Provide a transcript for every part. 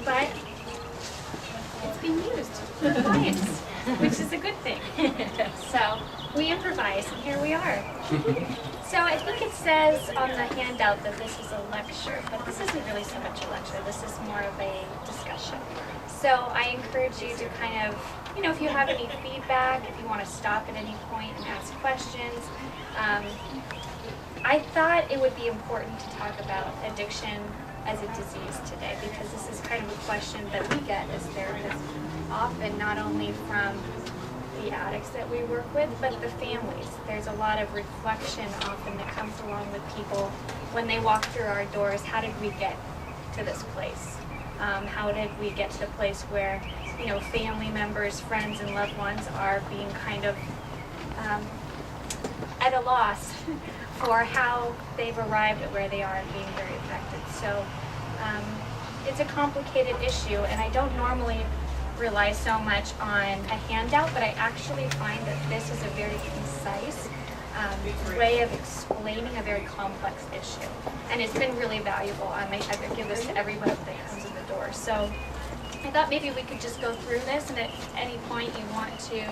but it's being used for clients, which is a good thing. So we improvise, and here we are. So I think it says on the handout that this is a lecture, but this isn't really so much a lecture. This is more of a discussion. So I encourage you to kind of, if you have any feedback, if you want to stop at any point and ask questions. I thought it would be important to talk about addiction as a disease today, because this is kind of a question that we get as therapists often, not only from the addicts that we work with, but the families. There's a lot of reflection often that comes along with people when they walk through our doors. How did we get to this place? How did we get to the place where, family members, friends, and loved ones are being kind of at a loss for how they've arrived at where they are and being very affected. So it's a complicated issue, and I don't normally rely so much on a handout, but I actually find that this is a very concise way of explaining a very complex issue. And it's been really valuable. I give this to everybody that comes in the door. So I thought maybe we could just go through this, and at any point you want to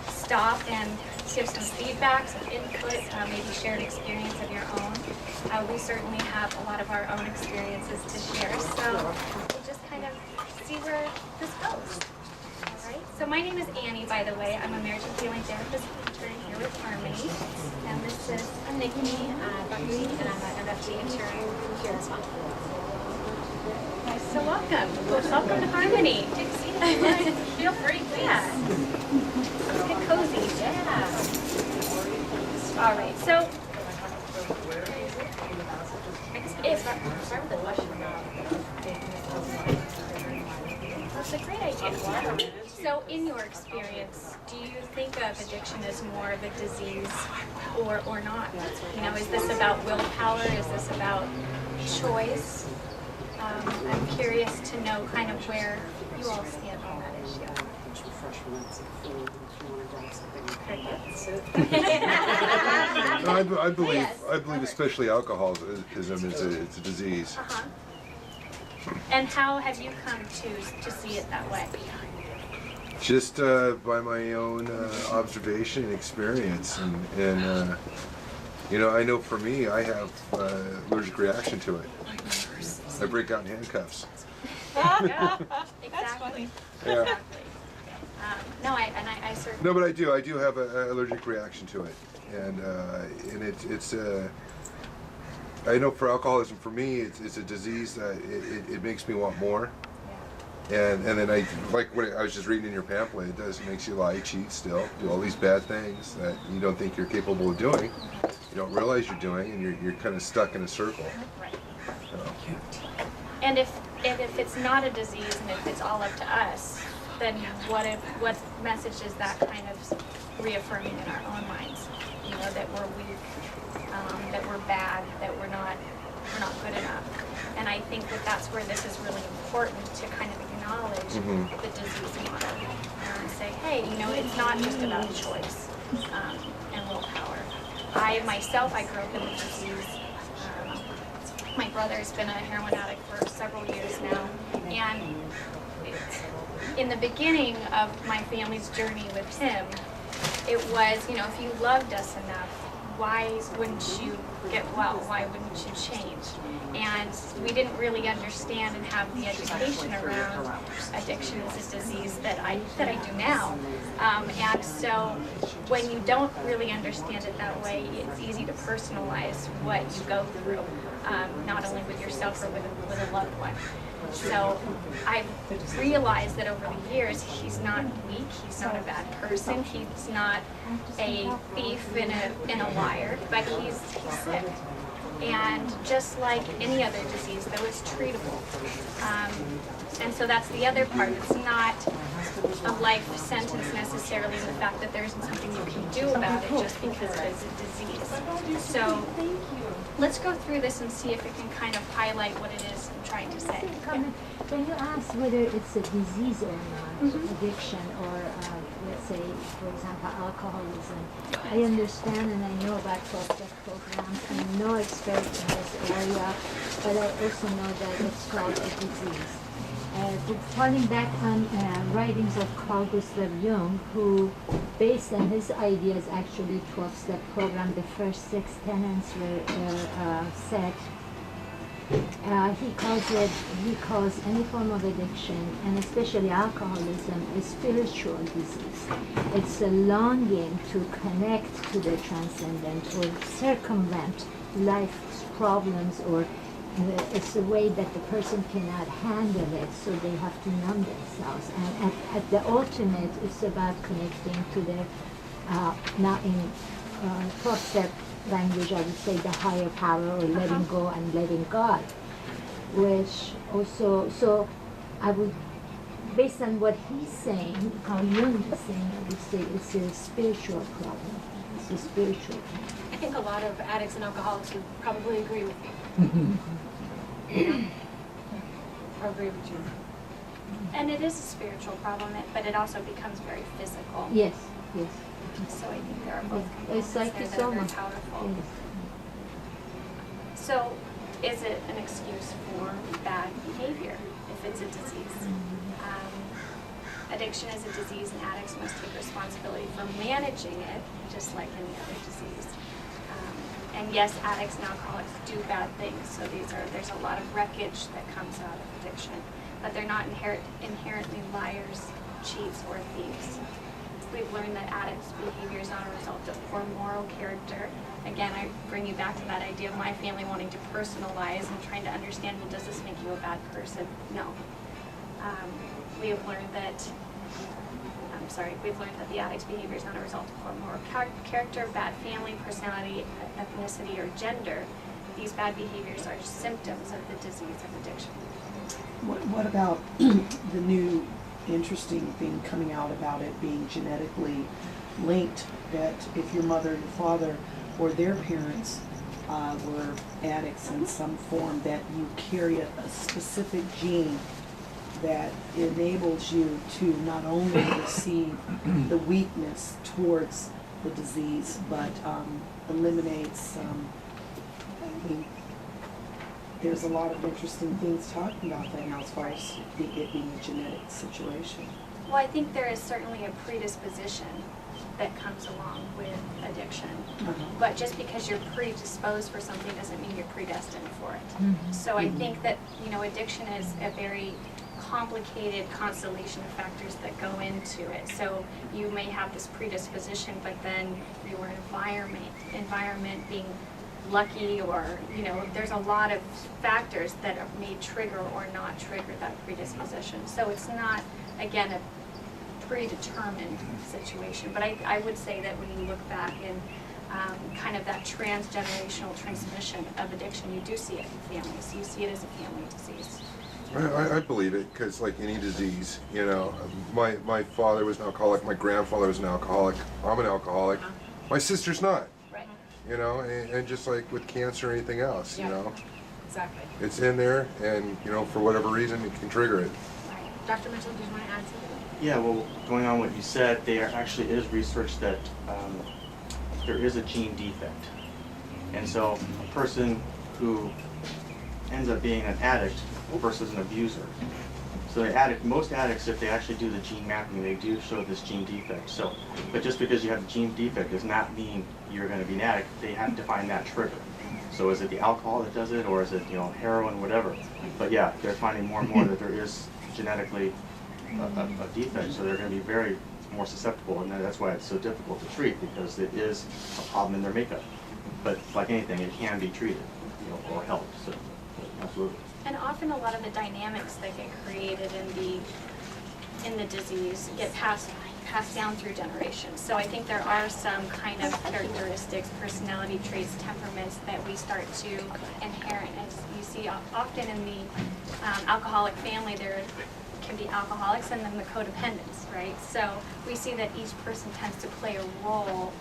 stop and give some feedback, some input, maybe share an experience of your own. We certainly have a lot of our own experiences to share, so we'll just kind of see where this goes. All right. So my name is Annie, by the way. I'm a marriage and family therapist intern here with Harmony, and this is Nikki, Buckley, and I'm an MFT intern here as well. So welcome. Welcome to Harmony. Good to see you. Feel free, please. Yeah. Get cozy. Yeah. All right. So, that's a great idea. So, in your experience, do you think of addiction as more of a disease or not? Is this about willpower? Is this about choice? I'm curious to know kind of where you all stand on that issue. No, I believe especially alcoholism is a disease. Uh-huh. And how have you come to see it that way? Just by my own observation and experience, and I know for me, I have allergic reaction to it. I break out in handcuffs. Exactly. Yeah. Exactly. I certainly. No, but I do have an allergic reaction to it, and it's I know for alcoholism, for me, it's a disease that it makes me want more. Yeah. And then I like what I was just reading in your pamphlet. It makes you lie, cheat, steal, do all these bad things that you don't think you're capable of doing. You don't realize you're doing, and you're kind of stuck in a circle. Right. So. And if it's not a disease, and if it's all up to us, then what message is that kind of reaffirming in our own minds? That we're weak, that we're bad, that we're not good enough. And I think that's where this is really important, to kind of acknowledge the disease model and say, hey, it's not just about choice and willpower. I grew up in the disease. My brother's been a heroin addict for several years now, and in the beginning of my family's journey with him, it was, if you loved us enough, why wouldn't you get well? Why wouldn't you change? And we didn't really understand and have the education around addiction as a disease that I do now. And so when you don't really understand it that way, it's easy to personalize what you go through, not only with yourself or with a loved one. So I've realized that over the years, he's not weak, he's not a bad person, he's not a thief and a liar, but he's sick. And just like any other disease, though, it's treatable. And so that's the other part. It's not a life sentence necessarily in the fact that there isn't something you can do about it just because it is a disease. So let's go through this and see if it can kind of highlight what it is I'm trying to say. When you ask whether it's a disease or not, addiction or let's say, for example, alcoholism, I understand and I know about foster programs. I'm no expert in this area, but I also know that it's called a disease. falling back on writings of Carl Gustav Jung, who, based on his ideas, actually 12-step program, the first 6 tenets were set. He calls any form of addiction, and especially alcoholism, a spiritual disease. It's a longing to connect to the transcendent or circumvent life's problems, or it's a way that the person cannot handle it, so they have to numb themselves. And at the ultimate, it's about connecting to the, not in 12-step language, I would say the higher power, or letting go and letting God, which also, so I would, based on what he's saying, how Jung is saying, I would say it's a spiritual problem. It's a spiritual problem. I think a lot of addicts and alcoholics would probably agree with you. I agree with you. And it is a spiritual problem, but it also becomes very physical. Yes, yes. So I think there are both It's components like there it's that are very almost, powerful. yes. So is it an excuse for bad behavior if it's a disease? Addiction is a disease, and addicts must take responsibility for managing it, just like any other disease. And yes, addicts and alcoholics do bad things, so there's a lot of wreckage that comes out of addiction, but they're not inherently liars, cheats, or thieves. We've learned that addicts' behavior is not a result of poor moral character. Again, I bring you back to that idea of my family wanting to personalize and trying to understand, well, does this make you a bad person? No. We have learned that, we've learned that the addict's behavior is not a result of poor moral character, bad family, personality, ethnicity, or gender. These bad behaviors are symptoms of the disease of addiction. What about the new interesting thing coming out about it being genetically linked, that if your mother, your father, or their parents were addicts in some form, that you carry a specific gene that enables you to not only receive the weakness towards the disease, but eliminates, I mean, there's a lot of interesting things talking about that now as far as it being a genetic situation. Well, I think there is certainly a predisposition that comes along with addiction. But just because you're predisposed for something doesn't mean you're predestined for it. So I think that, addiction is a very complicated constellation of factors that go into it. So you may have this predisposition, but then your environment being lucky, or there's a lot of factors that may trigger or not trigger that predisposition. So it's not, again, a predetermined situation. But I would say that when you look back in kind of that transgenerational transmission of addiction, you do see it in families. You see it as a family disease. I believe it, because like any disease, my father was an alcoholic, my grandfather was an alcoholic, I'm an alcoholic, my sister's not. And just like with cancer or anything else, Exactly. it's in there, and for whatever reason it can trigger it. Right. Dr. Mitchell, do you want to add something? Yeah, well, going on what you said, there actually is research that there is a gene defect. And so a person who ends up being an addict versus an abuser. So most addicts, if they actually do the gene mapping, they do show this gene defect. So, but just because you have the gene defect does not mean you're going to be an addict. They have to find that trigger. So is it the alcohol that does it, or is it heroin, whatever? But yeah, they're finding more and more that there is genetically a defect. So they're going to be very more susceptible, and that's why it's so difficult to treat, because it is a problem in their makeup. But like anything, it can be treated, or helped. So absolutely. And often a lot of the dynamics that get created in the disease get passed down through generations. So I think there are some kind of characteristics, personality traits, temperaments that we start to inherit. And you see often in the alcoholic family, there can be alcoholics and then the codependents, right? So we see that each person tends to play a role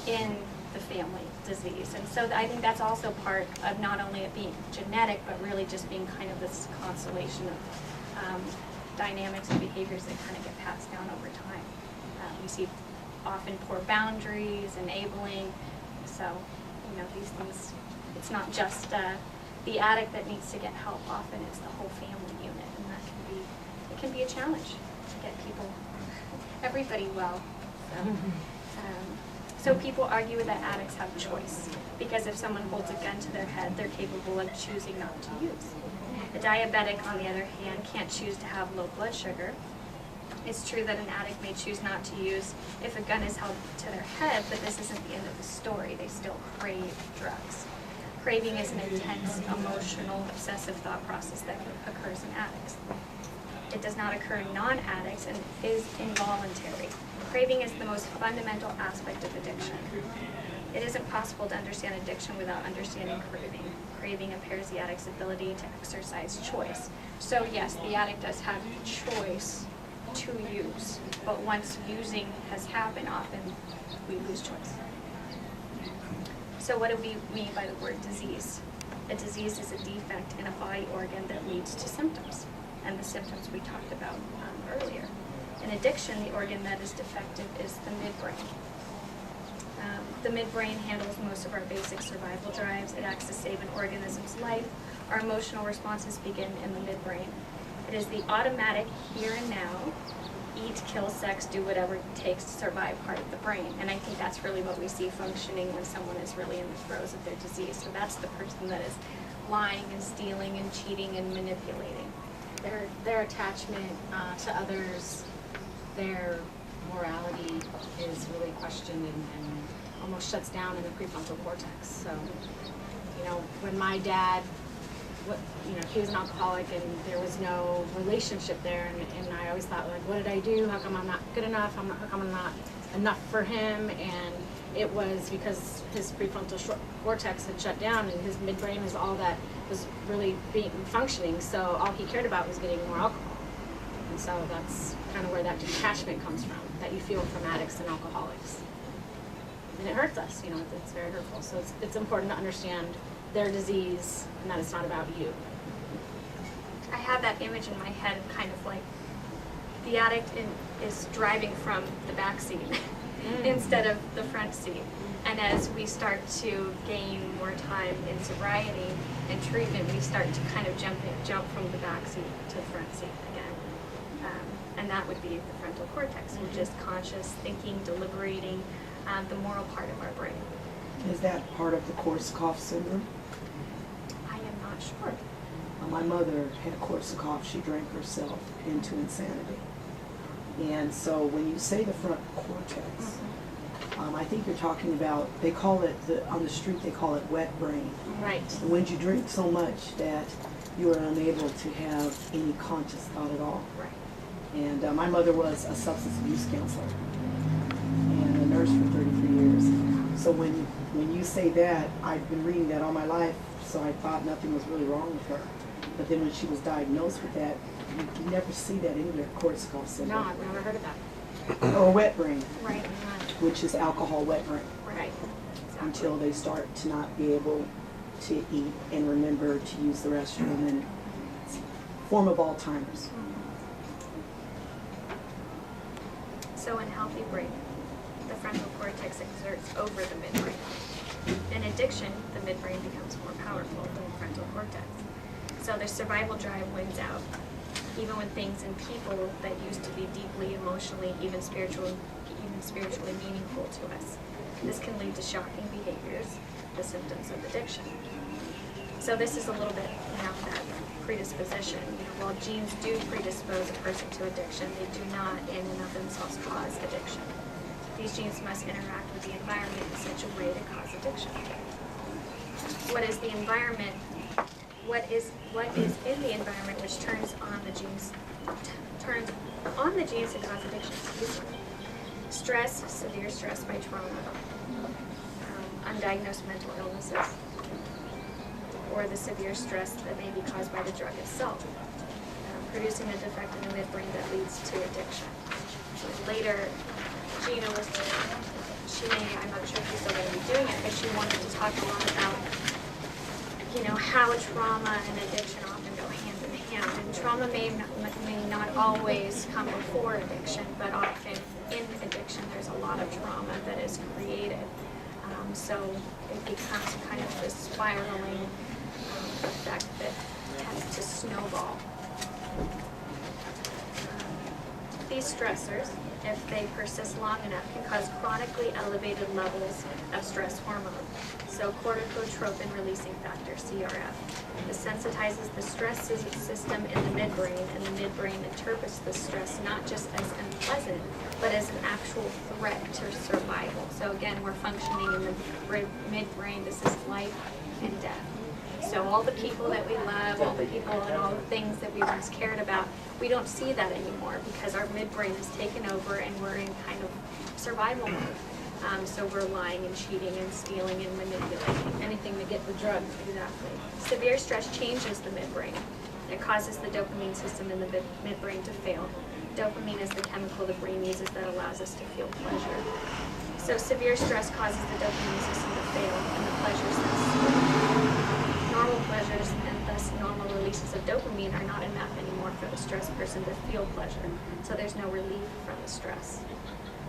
in the family disease. And so I think that's also part of not only it being genetic, but really just being kind of this constellation of dynamics and behaviors that kind of get passed down over time. We see often poor boundaries, enabling. So, these things, it's not just the addict that needs to get help. Often it's the whole family unit, and that can be can be a challenge to get everybody well. So people argue that addicts have choice, because if someone holds a gun to their head, they're capable of choosing not to use. A diabetic, on the other hand, can't choose to have low blood sugar. It's true that an addict may choose not to use if a gun is held to their head, but this isn't the end of the story. They still crave drugs. Craving is an intense, emotional, obsessive thought process that occurs in addicts. It does not occur in non-addicts and is involuntary. Craving is the most fundamental aspect of addiction. It isn't possible to understand addiction without understanding craving. Craving impairs the addict's ability to exercise choice. So yes, the addict does have choice to use, but once using has happened, often we lose choice. So what do we mean by the word disease? A disease is a defect in a body organ that leads to symptoms, and the symptoms we talked about earlier. In addiction, the organ that is defective is the midbrain. The midbrain handles most of our basic survival drives. It acts to save an organism's life. Our emotional responses begin in the midbrain. It is the automatic here and now, eat, kill, sex, do whatever it takes to survive part of the brain. And I think that's really what we see functioning when someone is really in the throes of their disease. So that's the person that is lying and stealing and cheating and manipulating. Their attachment to others, their morality is really questioned and almost shuts down in the prefrontal cortex. So, when my dad, he was an alcoholic and there was no relationship there, and I always thought, like, what did I do? How come I'm not good enough? How come I'm not enough for him? And it was because his prefrontal cortex had shut down and his midbrain was all that was really functioning. So all he cared about was getting more alcohol. And so that's kind of where that detachment comes from, that you feel from addicts and alcoholics. And it hurts us, it's very hurtful. So it's important to understand their disease and that it's not about you. I have that image in my head, kind of like the addict is driving from the back seat instead of the front seat. And as we start to gain more time in sobriety and treatment, we start to kind of jump from the back seat to the front seat again. And that would be the frontal cortex, which is conscious thinking, deliberating, the moral part of our brain. Is that part of the Korsakoff syndrome? I am not sure. My mother had Korsakoff. She drank herself into insanity. And so when you say the front cortex, I think you're talking about, they call it, on the street they call it wet brain. Right. And when you drink so much that you are unable to have any conscious thought at all. Right. And my mother was a substance abuse counselor and a nurse for 33 years. So when you say that, I've been reading that all my life, so I thought nothing was really wrong with her. But then when she was diagnosed with that, you never see that anywhere, Korsakoff syndrome. No, I've never heard of that. Or wet brain, Right. which is alcohol wet brain, Right. until they start to not be able to eat and remember to use the restroom, and it's a form of Alzheimer's. So in healthy brain, the frontal cortex exerts over the midbrain. In addiction, the midbrain becomes more powerful than the frontal cortex. So the survival drive wins out, even when things and people that used to be deeply emotionally, even spiritually meaningful to us. This can lead to shocking behaviors, the symptoms of addiction. So this is a little bit that predisposition. While genes do predispose a person to addiction, they do not in and of themselves cause addiction. These genes must interact with the environment in such a way to cause addiction. What is the environment? What is in the environment which turns on the genes to cause addiction? Stress, severe stress by trauma, undiagnosed mental illnesses, or the severe stress that may be caused by the drug itself, producing a defect in the midbrain that leads to addiction. Later, Gina was, I'm not sure if she's still going to be doing it, but she wanted to talk a lot about, how trauma and addiction often go hand in hand. And trauma may not always come before addiction, but often in addiction there's a lot of trauma that is created. So it becomes kind of this spiraling effect that tends to snowball. These stressors, if they persist long enough, can cause chronically elevated levels of stress hormone, so corticotropin releasing factor, CRF. This sensitizes the stress system in the midbrain, and the midbrain interprets the stress not just as unpleasant, but as an actual threat to survival. So again, we're functioning in the midbrain. This is life and death. So all the people that we love, all the people and all the things that we once cared about, we don't see that anymore because our midbrain has taken over and we're in kind of survival mode. So we're lying and cheating and stealing and manipulating, anything to get the drug. Exactly. Severe stress changes the midbrain. It causes the dopamine system in the midbrain to fail. Dopamine is the chemical the brain uses that allows us to feel pleasure. So severe stress causes the dopamine system to fail and the pleasure sense. Normal pleasures and thus normal releases of dopamine are not enough anymore for the stressed person to feel pleasure. So there's no relief from the stress.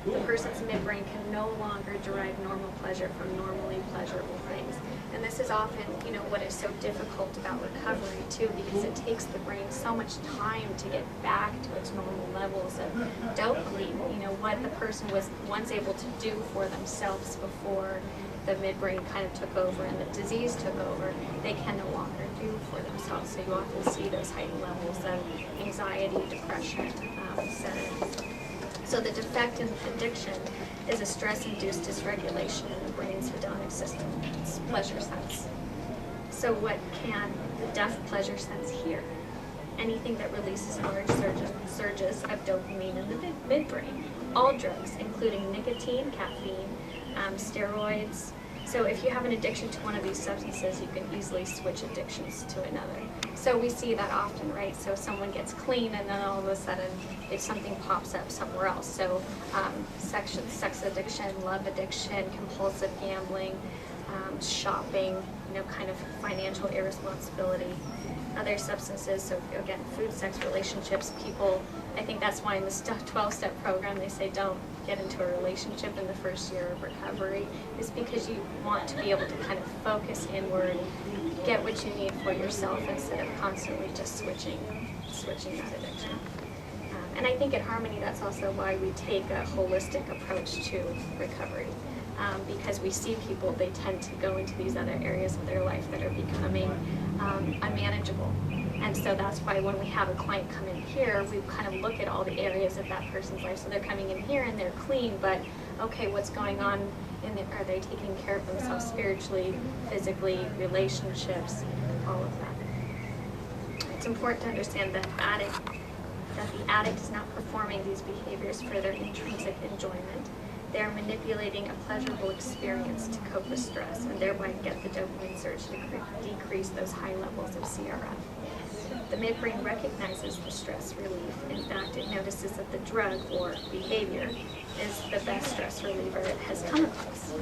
The person's midbrain can no longer derive normal pleasure from normally pleasurable things. And this is often, what is so difficult about recovery too, because it takes the brain so much time to get back to its normal levels of dopamine, what the person was once able to do for themselves before the midbrain kind of took over and the disease took over, they can no longer do for themselves. So you often see those heightened levels of anxiety, depression, set in. So the defect in addiction is a stress-induced dysregulation in the brain's hedonic system, its pleasure sense. So what can the deaf pleasure sense hear? Anything that releases large surges of dopamine in the midbrain. All drugs, including nicotine, caffeine, steroids. So if you have an addiction to one of these substances, you can easily switch addictions to another. So we see that often, right? So someone gets clean and then all of a sudden something pops up somewhere else. So sex addiction, love addiction, compulsive gambling, shopping, kind of financial irresponsibility, other substances. So again, food, sex, relationships, people, I think that's why in the 12-step program they say don't get into a relationship in the first year of recovery, is because you want to be able to kind of focus inward, get what you need for yourself instead of constantly just switching that addiction. And I think at Harmony, that's also why we take a holistic approach to recovery. Because we see people, they tend to go into these other areas of their life that are becoming unmanageable. And so that's why when we have a client come in here, we kind of look at all the areas of that person's life. So they're coming in here and they're clean, but okay, what's going on? Are they taking care of themselves spiritually, physically, relationships, all of that? It's important to understand that the addict is not performing these behaviors for their intrinsic enjoyment. They are manipulating a pleasurable experience to cope with stress and thereby get the dopamine surge to decrease those high levels of CRF. The midbrain recognizes the stress relief. In fact, it notices that the drug or behavior is the best stress reliever it has come across.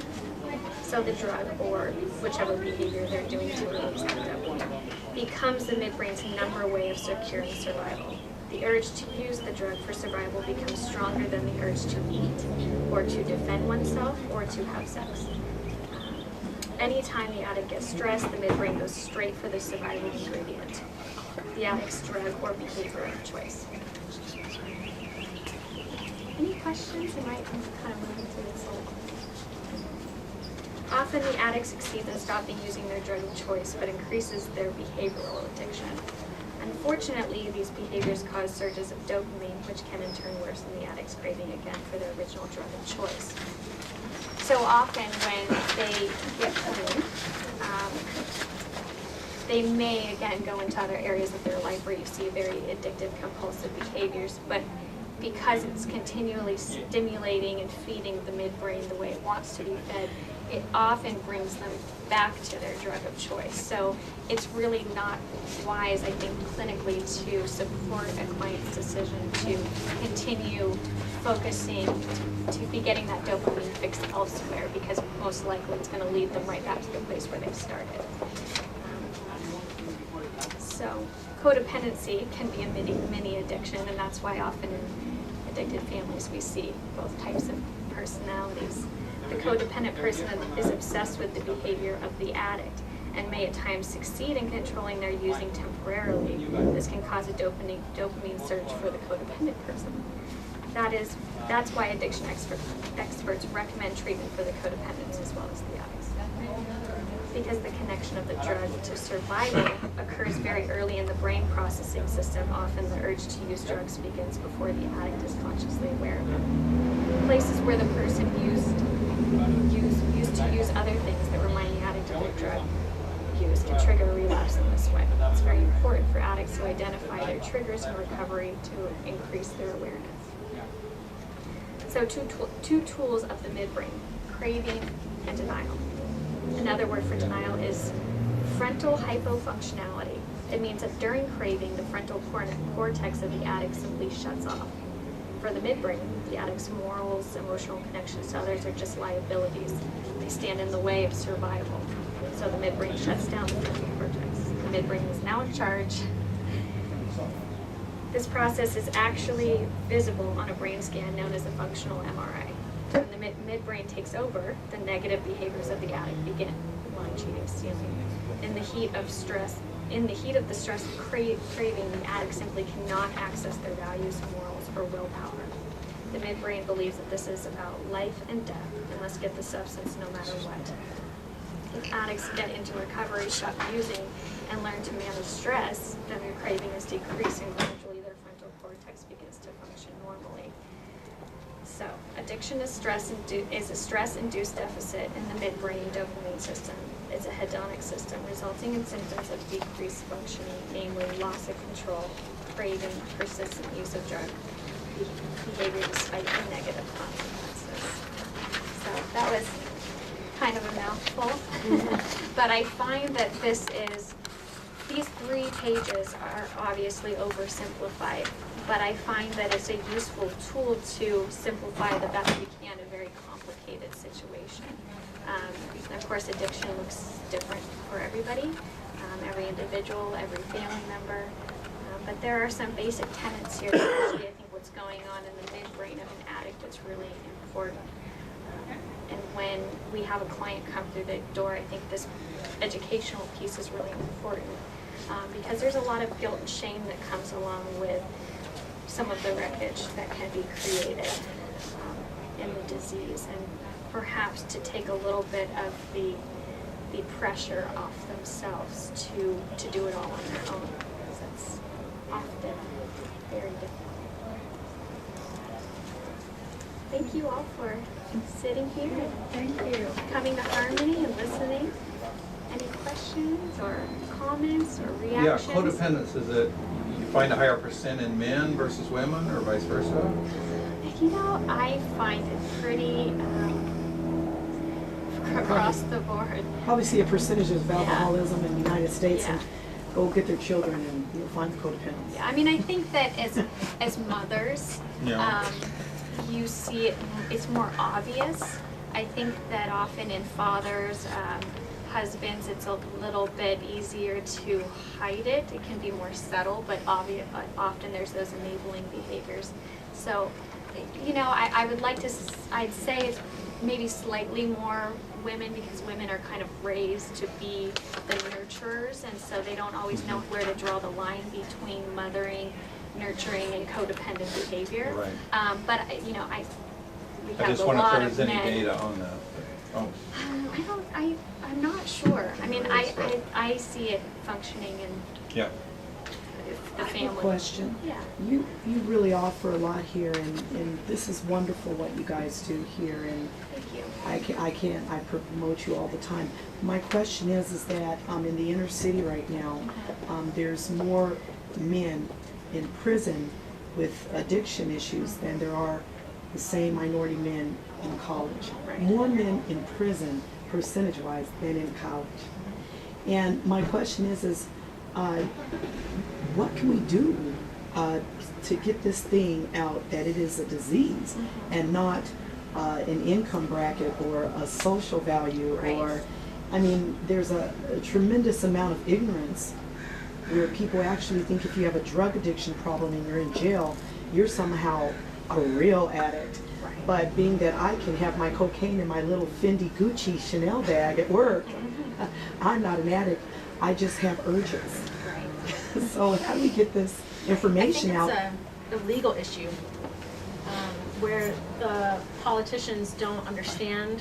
So the drug or whichever behavior they're doing to release the dopamine becomes the midbrain's number way of securing survival. The urge to use the drug for survival becomes stronger than the urge to eat, or to defend oneself, or to have sex. Anytime the addict gets stressed, the midbrain goes straight for the survival ingredient, the addict's drug or behavior of choice. Any questions? I might kind of move into this. Often the addict succeeds in stopping using their drug of choice, but increases their behavioral addiction. Unfortunately, these behaviors cause surges of dopamine, which can in turn worsen the addict's craving again for their original drug of choice. So often when they get clean, they may again go into other areas of their life where you see very addictive, compulsive behaviors, but because it's continually stimulating and feeding the midbrain the way it wants to be fed, it often brings them back to their drug of choice. So it's really not wise, I think, clinically to support a client's decision to continue focusing, to be getting that dopamine fix elsewhere, because most likely it's going to lead them right back to the place where they started. So codependency can be a mini addiction, and that's why often in addicted families we see both types of personalities. The codependent person is obsessed with the behavior of the addict and may at times succeed in controlling their using temporarily. This can cause a dopamine surge for the codependent person. That's why addiction experts recommend treatment for the codependents as well as the addicts. Because the connection of the drug to survival occurs very early in the brain processing system. Often the urge to use drugs begins before the addict is consciously aware of it. Places where the person used to use other things that remind the addict of their drug use can trigger a relapse in this way. It's very important for addicts to identify their triggers in recovery to increase their awareness. So two tools of the midbrain, craving and denial. Another word for denial is frontal hypofunctionality. It means that during craving, the frontal cortex of the addict simply shuts off. For the midbrain, the addict's morals, emotional connections to others are just liabilities. They stand in the way of survival. So the midbrain shuts down the frontal cortex. The midbrain is now in charge. This process is actually visible on a brain scan known as a functional MRI. When the midbrain takes over, the negative behaviors of the addict begin: lying, cheating, stealing. In the heat of the stress of craving, the addict simply cannot access their values, morals, or willpower. The midbrain believes that this is about life and death and must get the substance no matter what. If addicts get into recovery, stop using, and learn to manage stress, then their craving is decreasing. Gradually, their frontal cortex begins to function normally. So, addiction is a stress-induced deficit in the midbrain dopamine system. It's a hedonic system, resulting in symptoms of decreased functioning, namely loss of control, craving, persistent use of drug behavior despite the negative consequences. So that was kind of a mouthful, but I find that these 3 pages are obviously oversimplified, but I find that it's a useful tool to simplify the best we can a very complicated situation. Of course, addiction looks different for everybody, every individual, every family member, but there are some basic tenets here. Actually, I think what's going on in the midbrain of an addict is really important. And when we have a client come through the door, I think this educational piece is really important, because there's a lot of guilt and shame that comes along with some of the wreckage that can be created in the disease, and perhaps to take a little bit of the pressure off themselves to do it all on their own, because that's often very difficult. Thank you all for sitting here. Thank you. Coming to Harmony and listening. Any questions or comments or reactions? Yeah, codependence, is it you find a higher percent in men versus women or vice versa? You know, I find it pretty across the board. Probably see a percentage of alcoholism in the United States Yeah. and go get their children and you'll find the codependents. Yeah, I mean, I think that as mothers, Yeah. you see it's more obvious. I think that often in fathers, husbands, it's a little bit easier to hide it. It can be more subtle, but often there's those enabling behaviors. So, you know, I would like to, I'd say it's maybe slightly more women, because women are kind of raised to be the nurturers, and so they don't always know where to draw the line between mothering, nurturing, and codependent behavior. Right. But you know, we I have just a wonder if lot there's of any men. data on that. Oh, I'm not sure. I mean, I see it functioning in yeah. the I have a family. question. Yeah. You really offer a lot here, and this is wonderful what you guys do here, and Thank you. I promote you all the time. My question is that in the inner city right now, there's more men in prison with addiction issues than there are the same minority men in college. Right. More men in prison, percentage-wise, than in college. And my question is what can we do to get this thing out that it is a disease and not an income bracket or a social value? Right. Or, I mean, there's a tremendous amount of ignorance where people actually think if you have a drug addiction problem and you're in jail, you're somehow a real addict. Right. But being that I can have my cocaine in my little Fendi Gucci Chanel bag at work, I'm not an addict. I just have urges. Right. So how do we get this information out? I think it's a legal issue. where the politicians don't understand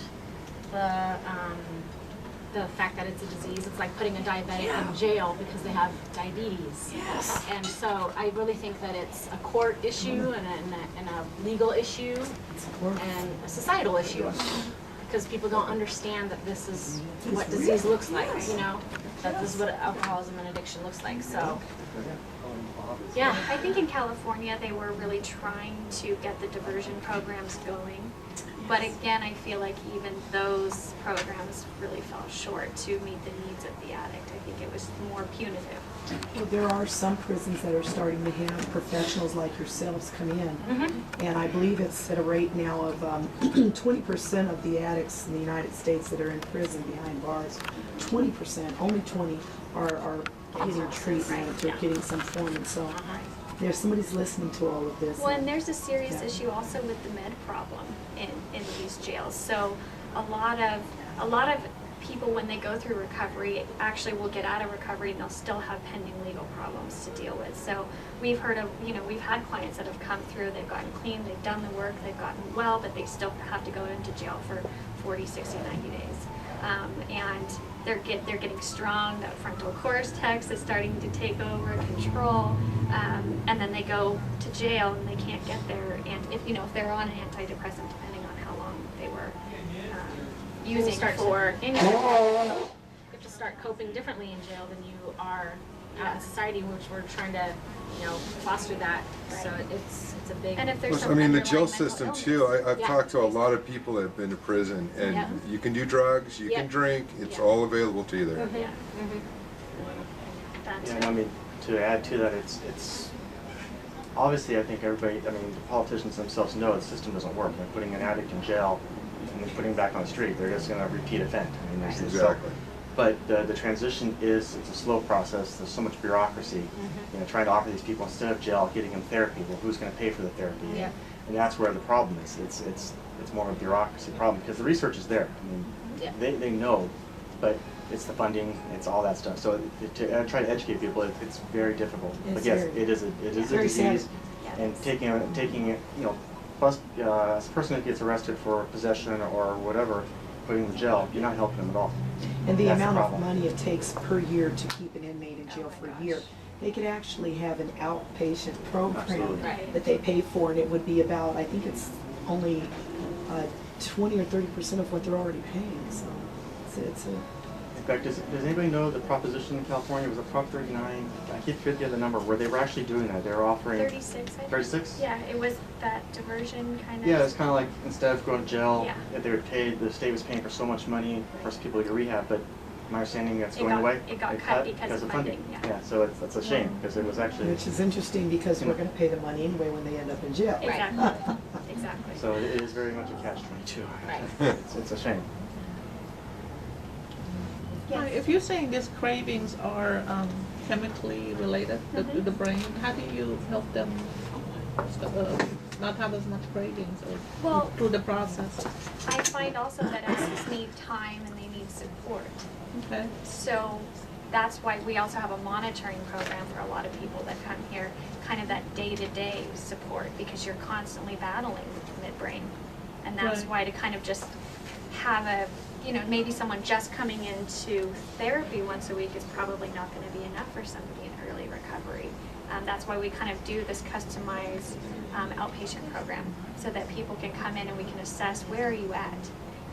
the fact that it's a disease. It's like putting a diabetic in jail because they have diabetes. Yes. And so I really think that it's a court issue and a legal issue and a societal issue. Because people don't understand that this is what disease looks like, you know? That this is what alcoholism and addiction looks like, so. Yeah. I think in California, they were really trying to get the diversion programs going. But again, I feel like even those programs really fell short to meet the needs of the addict. I think it was more punitive. Well, there are some prisons that are starting to have professionals like yourselves come in. And I believe it's at a rate now of 20% of the addicts in the United States that are in prison behind bars, 20%, only 20 are getting treatment or getting some form. And so there's somebody's listening to all of this. Well, and there's a serious issue also with the med problem in these jails. So a lot of people, when they go through recovery, actually will get out of recovery and they'll still have pending legal problems to deal with. So we've heard of, we've had clients that have come through, they've gotten clean, they've done the work, they've gotten well, but they still have to go into jail for 40, 60, 90 days. And they're getting strong, that frontal cortex is starting to take over control, and then they go to jail and they can't get there. And if they're on an antidepressant, depending on how long they were using for, you have to start coping differently in jail than you are out in society, which we're trying to, foster that. Right. So it's a big. And if there's Plus, I mean, the jail underlying mental system illness. too, I've Yeah. talked to a lot of people that have been to prison, and Yeah. you can do drugs, you can Yeah. drink, it's Yeah. all available to you there. Yeah. That's Yeah, it. and I mean, to add to that, it's obviously, I think everybody, the politicians themselves know the system doesn't work. They're putting an addict in jail and then putting them back on the street. They're just going to repeat offend. I mean, there's Exactly. But the transition it's a slow process. There's so much bureaucracy. Trying to offer these people instead of jail, getting them therapy. Well, who's going to pay for the therapy? Yeah. And that's where the problem is. It's more of a bureaucracy problem because the research is there. I mean, Yeah. they know, but it's the funding, it's all that stuff. So to try to educate people, it's very difficult. It's But yes, very- it is a very sad. disease, and taking it, plus as a person that gets arrested for possession or whatever, putting them in jail, you're not helping them at all. And the That's the amount of problem. money it takes per year to keep an inmate in jail for a year. They could actually have an outpatient program Absolutely. Right. that they pay for, and it would be about, I think it's only 20 or 30% of what they're already paying. So it's a In fact, does anybody know the proposition in California, was it Prop 39? I keep forgetting the number, where they were actually doing that. They were offering 36, I think. 36? Yeah, it was that diversion kind of. Yeah, it's kind of like instead of going to jail, Yeah. if they were paid, the state was paying for so much money for people to get rehab, but my understanding that's It going got- away. it got cut because of funding, yeah. Yeah, so it's a shame because it was actually, which is interesting because we're going to pay the money anyway when they end up in jail. Exactly. Exactly. so it is very much a catch-22. Right. It's a shame. Yes. If you're saying these cravings are chemically related to the brain, how do you help them not have as much cravings or Well- through the process? I find also that addicts need time and they need support. Okay. So that's why we also have a monitoring program for a lot of people that come here, kind of that day-to-day support, because you're constantly battling with midbrain. And that's Right. why to kind of just have maybe someone just coming into therapy once a week is probably not going to be enough for somebody in early recovery. That's why we kind of do this customized outpatient program, so that people can come in and we can assess, where are you at?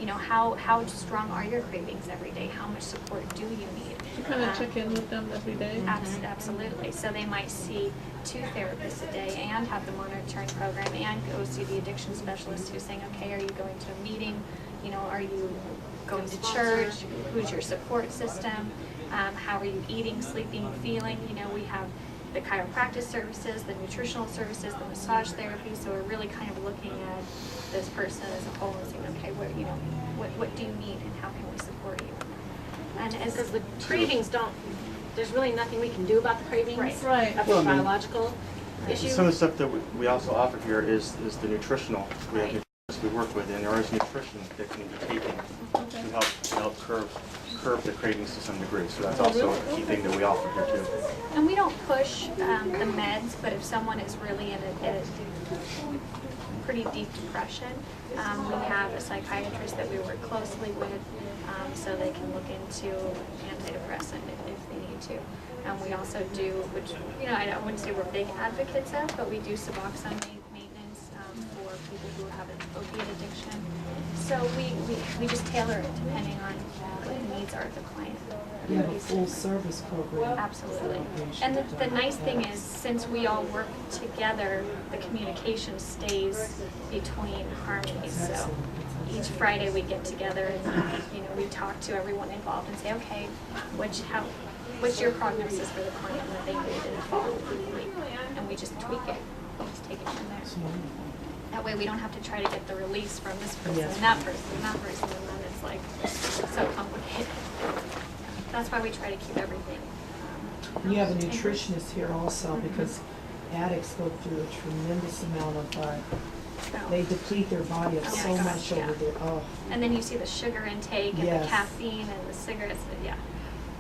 How strong are your cravings every day? How much support do you need? You kind of check in with them every day. Absolutely. So they might see 2 therapists a day and have the monitoring program and go see the addiction specialist who's saying, okay, are you going to a meeting? Are you going to church? Who's your support system? How are you eating, sleeping, feeling? We have the chiropractic services, the nutritional services, the massage therapy. So we're really kind of looking at this person as a whole and saying, okay, what do you need and how can we support you? And Because the cravings there's really nothing we can do about the cravings. Right. That's Well, a I mean, biological issue. Some of the stuff that we also offer here is the nutritional. We have Right. nutritionists we work with, and there is nutrition that can be taken to help curb the cravings to some degree. So that's also a key thing that we offer here too. And we don't push the meds, but if someone is really in a pretty deep depression. We have a psychiatrist that we work closely with, so they can look into antidepressant if they need to. We also do, which, you know, I wouldn't say we're big advocates of, but we do Suboxone maintenance for people who have an opiate addiction. So we just tailor it depending on what the needs are of the client. You have a full service program. Absolutely. And the nice thing is, since we all work together, the communication stays between harmonies. So each Friday we get together and, you know, we talk to everyone involved and say, okay, what's your prognosis for the client, what they need in the following week? And we just tweak it, just take it from there. That way we don't have to try to get the release from this person and that person and that person, and then it's like so complicated. That's why we try to keep everything. You have a nutritionist here also, because addicts go through a tremendous amount of, they deplete their body of Oh so my much gosh, over yeah. there. Oh. And then you see the sugar intake and Yes. the caffeine and the cigarettes. Yeah.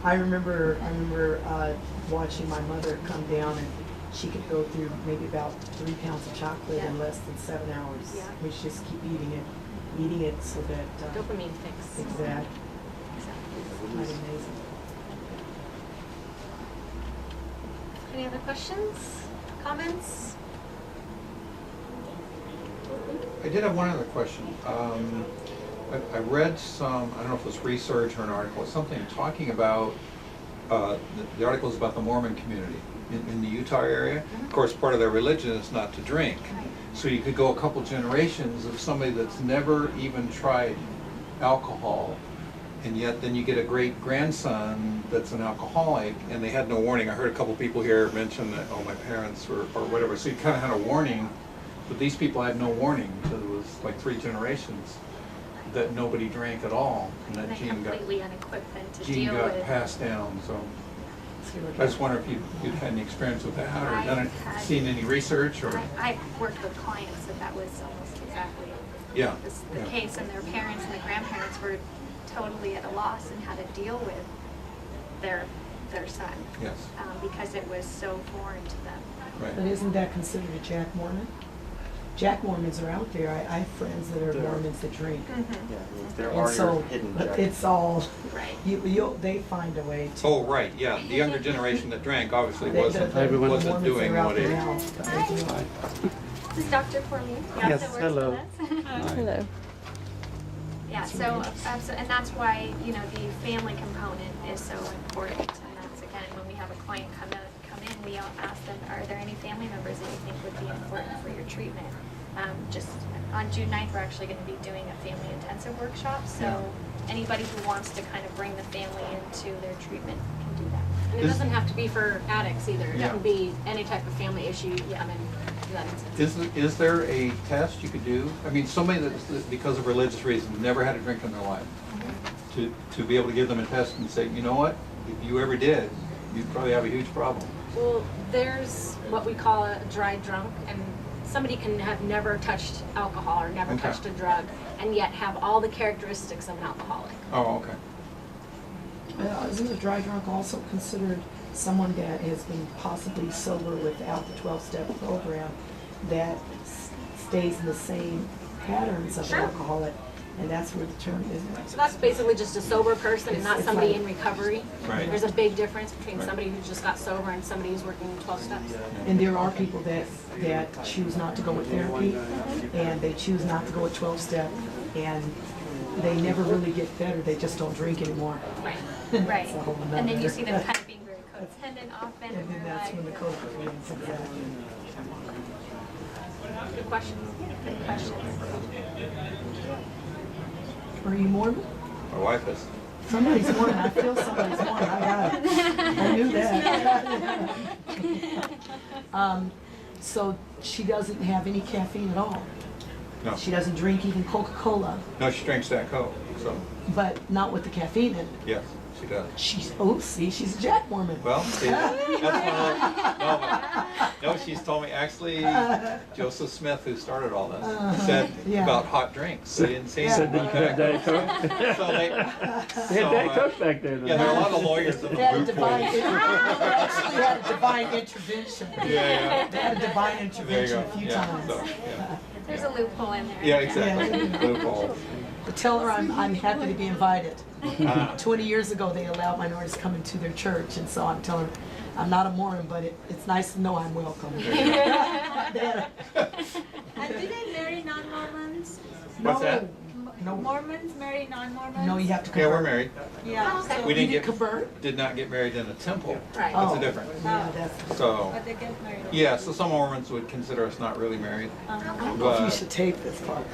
I remember watching my mother come down, and she could go through maybe about 3 pounds of chocolate in Yeah. less than 7 hours. Yeah. We should just keep eating it so that, Dopamine fix. exactly. Quite amazing. Any other questions, comments? I did have one other question. I read some, I don't know if it was research or an article, something talking about, the article is about the Mormon community in the Utah area. Of course, part of their religion is not to drink. So you could go a couple generations of somebody that's never even tried alcohol, and yet then you get a great grandson that's an alcoholic, and they had no warning. I heard a couple people here mention that, oh, my parents or whatever. So you kind of had a warning, but these people had no warning until it was like 3 generations that nobody drank at all, and And that they're completely unequipped then to gene deal got with. passed down. So I just wonder if you'd had any experience with that, or seen any research, or I worked with clients that was almost exactly yeah, the yeah. case, and their parents and the grandparents were totally at a loss in how to deal with their son, Yes, because it was so foreign to them. But right. isn't that considered a Jack Mormon? Jack Mormons are out there. I have friends that are There. Mormons that drink. Yeah, there And are so, your hidden but jack. it's all, Right. they find a way to. Oh, right, yeah. The younger generation that drank obviously They- wasn't the Everyone- wasn't Mormons doing are out what there it. now, but they do. This is Dr. Cormier. He Yes, also works hello. with us. Hello. Yeah, so, and that's why, you know, the family component is so important. And that's, again, when we have a client come in, we all ask them, are there any family members that you think would be important for your treatment? Just on June 9th, we're actually going to be doing a family intensive workshop. So anybody who wants to kind of bring the family into their treatment can do that. And it doesn't have to be for addicts either. It Yeah. can be any type of family issue. Yeah. I mean, that makes sense. Is there a test you could do? I mean, somebody that because of religious reasons never had a drink in their life, to be able to give them a test and say, you know what, if you ever did, you'd probably have a huge problem. Well, there's what we call a dry drunk, and somebody can have never touched alcohol or never Okay. touched a drug, and yet have all the characteristics of an alcoholic. Oh, okay. Isn't a dry drunk also considered someone that has been possibly sober without the 12-step program that stays in the same patterns of Sure. alcoholic? And that's where the term is. So that's basically just a sober person and not It's somebody like- in recovery. Right. There's a big difference between Right. somebody who just got sober and somebody who's working 12 steps. And there are people that choose not to go with therapy, and they choose not to go with 12-step, and they never really get better. They just don't drink anymore. Right. That's Right. a whole And then you nother- see them kind of being very codependent often. And then that's when the code begins, exactly. Good question. Good question. Are you Mormon? My wife is. Somebody's Mormon. I feel somebody's Mormon. I got it. I knew that. So she doesn't have any caffeine at all. No, She doesn't drink even Coca-Cola, no, she drinks that Coke. So but not with the caffeine in it. yes, she does. She's she's a Jack Mormon. Well, see, that's one of no, she's told me, actually, Joseph Smith, who started all this, said Yeah. about hot drinks. They didn't say Said anything that you about could have that. Diet Coke. So they, They had Diet Coke back there. yeah, there are a lot of lawyers in They had a the divine, loophole. they actually had a divine intervention. Yeah, They had a divine There you intervention go. a few Yeah, times. so, yeah. There's a loophole in there. Yeah, exactly. Loophole. But tell her I'm happy to be invited. 20 years ago, they allowed minorities to come into their church, and so I'm telling her, I'm not a Mormon, but it's nice to know I'm welcome. And do they marry non-Mormons? What's that? No. Mormons marry non-Mormons? No, you have to Yeah, convert. we're married. Yeah, so, We didn't You get, convert? did not get married in a temple. Right. That's Oh. a different. Yeah, that's. So, but they get married. yeah, so some Mormons would consider us not really married, I don't know if you but, should tape this part.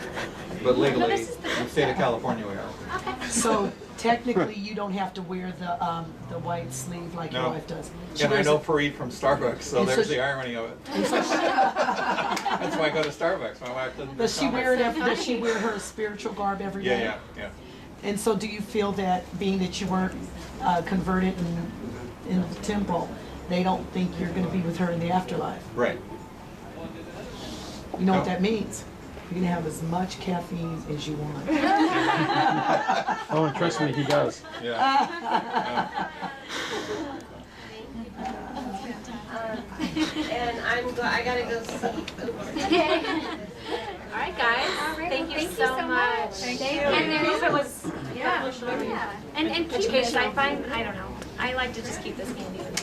but legally, this is the in the state of California, we are. So technically, you don't have to wear the white sleeve like your No. wife does. She And I wears know it- Fareed from Starbucks, so And so there's she- the irony of it. and so she- That's why I go to Starbucks. My wife doesn't. Does she drink wear it? coffee. Does she wear her spiritual garb every day? Yeah. And so, do you feel that being that you weren't converted in the temple, they don't think you're going to be with her in the afterlife? Right. You know what No. that means? You're going to have as much caffeine as you want. Oh, and trust me, he does. Yeah. And I gotta go see. All right, guys. Thank you so much. Thank you. And I hope it was, yeah. And keep this. I find, I don't know. I like to just keep this handy with me.